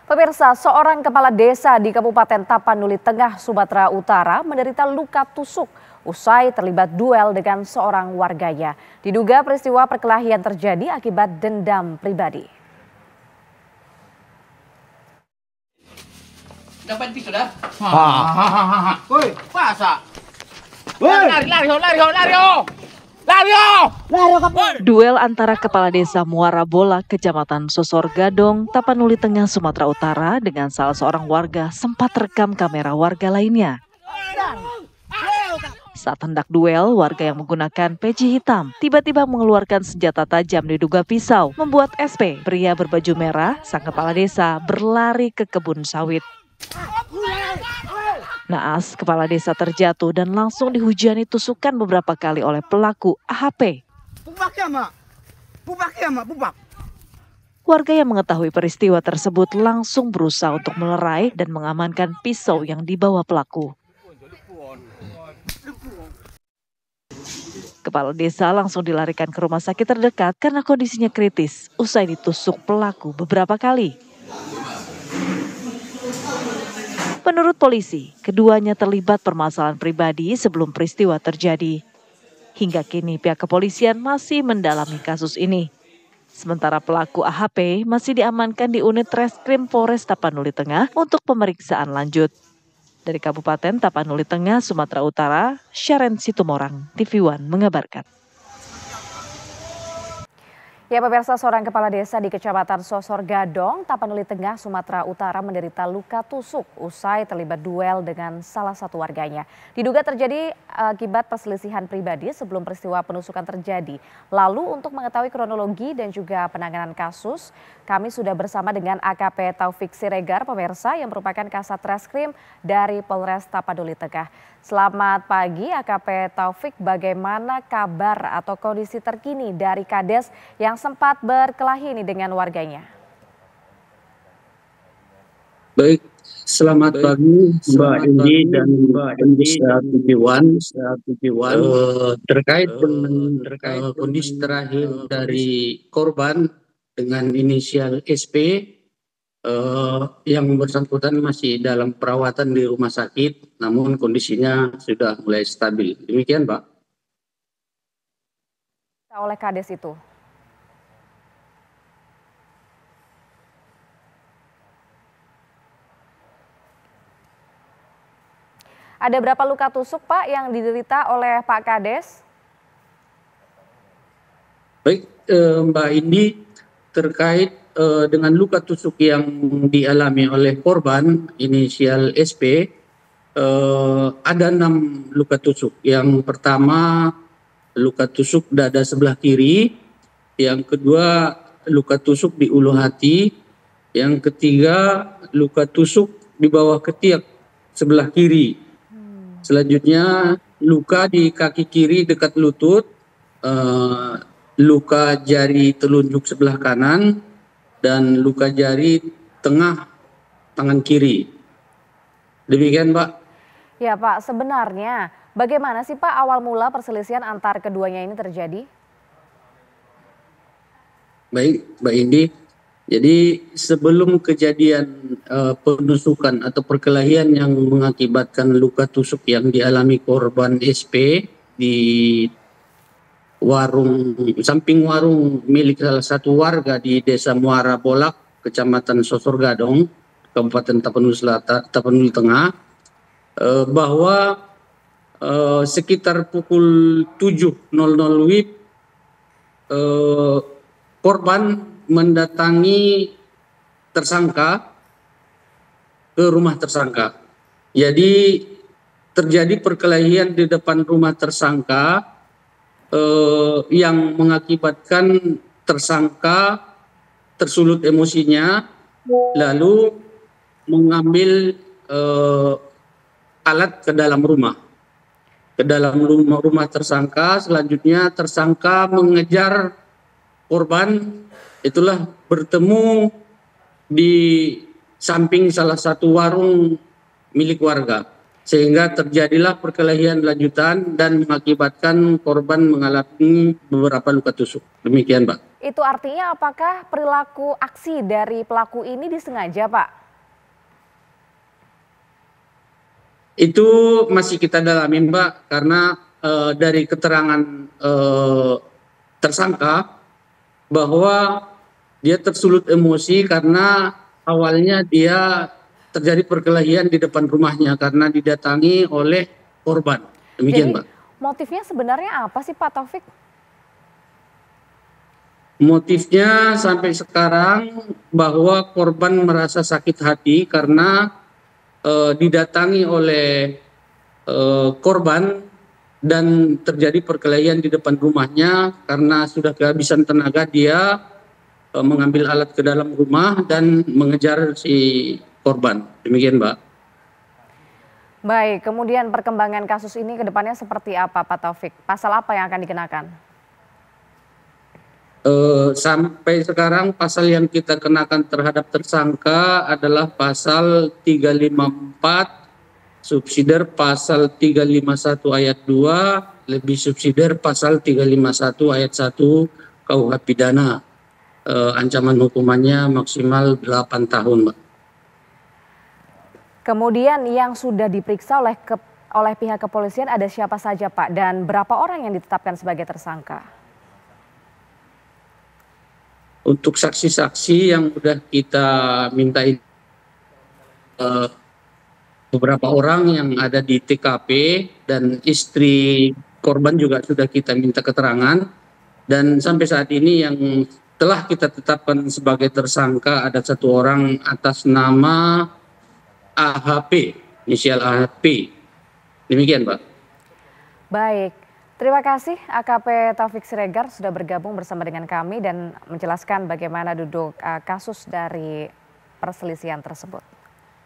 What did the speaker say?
Pemirsa, seorang kepala desa di Kabupaten Tapanuli Tengah, Sumatera Utara menderita luka tusuk usai terlibat duel dengan seorang warganya. Diduga peristiwa perkelahian terjadi akibat dendam pribadi. Dapat itu dah. Woi, pasa. Lari. Duel antara Kepala Desa Muara Bola, Kecamatan Sosor Gadong, Tapanuli Tengah, Sumatera Utara dengan salah seorang warga sempat rekam kamera warga lainnya. Saat hendak duel, warga yang menggunakan peci hitam tiba-tiba mengeluarkan senjata tajam diduga pisau, membuat SP, pria berbaju merah, sang kepala desa, berlari ke kebun sawit. Naas, kepala desa terjatuh dan langsung dihujani tusukan beberapa kali oleh pelaku AHP. Warga yang mengetahui peristiwa tersebut langsung berusaha untuk melerai dan mengamankan pisau yang dibawa pelaku. Kepala desa langsung dilarikan ke rumah sakit terdekat karena kondisinya kritis usai ditusuk pelaku beberapa kali. Menurut polisi, keduanya terlibat permasalahan pribadi sebelum peristiwa terjadi. Hingga kini pihak kepolisian masih mendalami kasus ini. Sementara pelaku AHP masih diamankan di unit Reskrim Polres Tapanuli Tengah untuk pemeriksaan lanjut. Dari Kabupaten Tapanuli Tengah, Sumatera Utara, Sharon Situmorang, TV One mengabarkan. Ya, pemirsa, seorang kepala desa di Kecamatan Sosor Gadong, Tapanuli Tengah, Sumatera Utara menderita luka tusuk usai terlibat duel dengan salah satu warganya. Diduga terjadi akibat perselisihan pribadi sebelum peristiwa penusukan terjadi. Lalu untuk mengetahui kronologi dan juga penanganan kasus, kami sudah bersama dengan AKP Taufik Siregar, pemirsa, yang merupakan Kasat Reskrim dari Polres Tapanuli Tengah. Selamat pagi AKP Taufik, bagaimana kabar atau kondisi terkini dari Kades yang sempat berkelahi ini dengan warganya? Baik, selamat pagi Mbak Indi dan Mbak Indonesia TV One. Terkait dengan kondisi terakhir dari korban dengan inisial SP, yang bersangkutan masih dalam perawatan di rumah sakit, namun kondisinya sudah mulai stabil. Demikian, Pak. Oleh Kades itu. Ada berapa luka tusuk, Pak, yang diderita oleh Pak Kades? Baik, Mbak Indi, terkait dengan luka tusuk yang dialami oleh korban inisial SP, ada 6 luka tusuk. Yang pertama luka tusuk dada sebelah kiri, yang kedua luka tusuk di ulu hati, yang ketiga luka tusuk di bawah ketiak sebelah kiri. Selanjutnya luka di kaki kiri dekat lutut, luka jari telunjuk sebelah kanan, dan luka jari tengah tangan kiri. Demikian, Pak. Ya, Pak, sebenarnya bagaimana sih, Pak, awal mula perselisihan antar keduanya ini terjadi? Baik, Mbak Indi. Jadi sebelum kejadian penusukan atau perkelahian yang mengakibatkan luka tusuk yang dialami korban SP di samping warung milik salah satu warga di Desa Muara Bolak, Kecamatan Sosor Gadong, Kabupaten Tapanuli Tengah, bahwa sekitar pukul 7.00 WIB korban mendatangi tersangka ke rumah tersangka. Jadi terjadi perkelahian di depan rumah tersangka yang mengakibatkan tersangka tersulut emosinya, lalu mengambil alat ke dalam rumah tersangka. Selanjutnya tersangka mengejar korban, itulah bertemu di samping salah satu warung milik warga. sehingga terjadilah perkelahian lanjutan dan mengakibatkan korban mengalami beberapa luka tusuk. Demikian, Pak. Itu artinya apakah perilaku aksi dari pelaku ini disengaja, Pak? Itu masih kita dalami, Mbak, karena dari keterangan tersangka bahwa dia tersulut emosi karena awalnya dia terjadi perkelahian di depan rumahnya karena didatangi oleh korban. Demikian, Mbak. Motifnya sebenarnya apa sih, Pak Taufik? Motifnya sampai sekarang bahwa korban merasa sakit hati karena didatangi oleh korban dan terjadi perkelahian di depan rumahnya karena sudah kehabisan tenaga dia mengambil alat ke dalam rumah dan mengejar si korban. Demikian, Mbak. Baik, kemudian perkembangan kasus ini ke depannya seperti apa, Pak Taufik? Pasal apa yang akan dikenakan? Sampai sekarang pasal yang kita kenakan terhadap tersangka adalah pasal 354 subsidiar pasal 351 ayat 2 lebih subsidiar pasal 351 ayat 1 KUH pidana. Ancaman hukumannya maksimal 8 tahun, Mbak. Kemudian yang sudah diperiksa oleh pihak kepolisian ada siapa saja, Pak? Dan berapa orang yang ditetapkan sebagai tersangka? Untuk saksi-saksi yang sudah kita mintai beberapa orang yang ada di TKP dan istri korban juga sudah kita minta keterangan. Dan sampai saat ini yang telah kita tetapkan sebagai tersangka ada 1 orang atas nama AHP, inisial AHP. Demikian, Pak. Baik, terima kasih AKP Taufik Siregar sudah bergabung bersama dengan kami dan menjelaskan bagaimana duduk kasus dari perselisihan tersebut.